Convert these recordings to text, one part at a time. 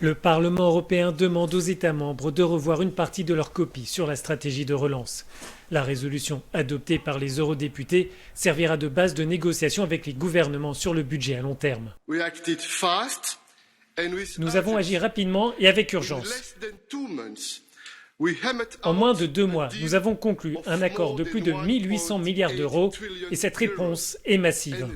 Le Parlement européen demande aux États membres de revoir une partie de leur copie sur la stratégie de relance. La résolution adoptée par les eurodéputés servira de base de négociation avec les gouvernements sur le budget à long terme. Nous avons agi rapidement et avec urgence. En moins de 2 mois, nous avons conclu un accord de plus de 1 800 milliards d'euros et cette réponse est massive.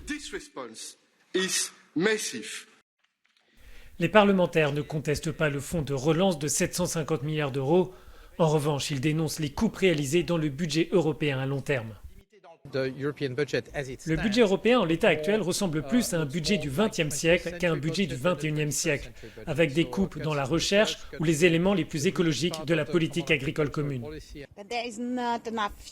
Les parlementaires ne contestent pas le fonds de relance de 750 milliards d'euros. En revanche, ils dénoncent les coupes réalisées dans le budget européen à long terme. Le budget européen en l'état actuel ressemble plus à un budget du XXe siècle qu'à un budget du XXIe siècle, avec des coupes dans la recherche ou les éléments les plus écologiques de la politique agricole commune.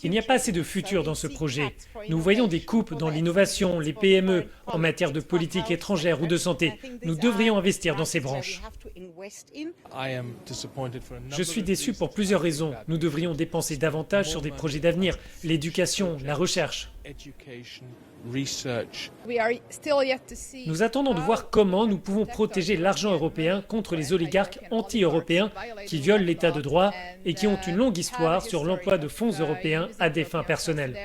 Il n'y a pas assez de futur dans ce projet. Nous voyons des coupes dans l'innovation, les PME, en matière de politique étrangère ou de santé. Nous devrions investir dans ces branches. Je suis déçu pour plusieurs raisons. Nous devrions dépenser davantage sur des projets d'avenir, l'éducation, la recherche. Nous attendons de voir comment nous pouvons protéger l'argent européen contre les oligarques anti-européens qui violent l'état de droit et qui ont une longue histoire sur l'emploi de fonds européens à des fins personnelles.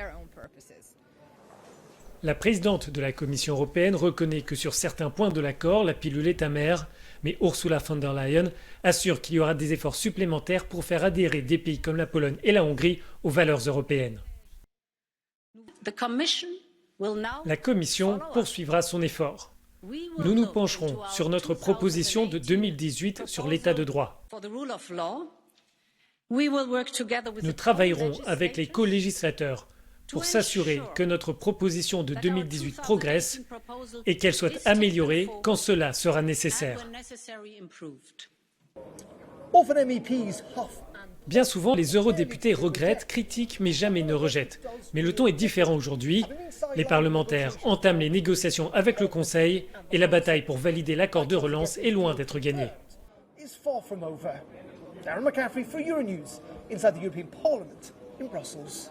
La présidente de la Commission européenne reconnaît que sur certains points de l'accord, la pilule est amère, mais Ursula von der Leyen assure qu'il y aura des efforts supplémentaires pour faire adhérer des pays comme la Pologne et la Hongrie aux valeurs européennes. La Commission poursuivra son effort. Nous nous pencherons sur notre proposition de 2018 sur l'état de droit. Nous travaillerons avec les co-législateurs pour s'assurer que notre proposition de 2018 progresse et qu'elle soit améliorée quand cela sera nécessaire. Bien souvent, les eurodéputés regrettent, critiquent, mais jamais ne rejettent. Mais le ton est différent aujourd'hui. Les parlementaires entament les négociations avec le Conseil et la bataille pour valider l'accord de relance est loin d'être gagnée. Darren McCaffrey for Euronews inside the European Parliament in Brussels.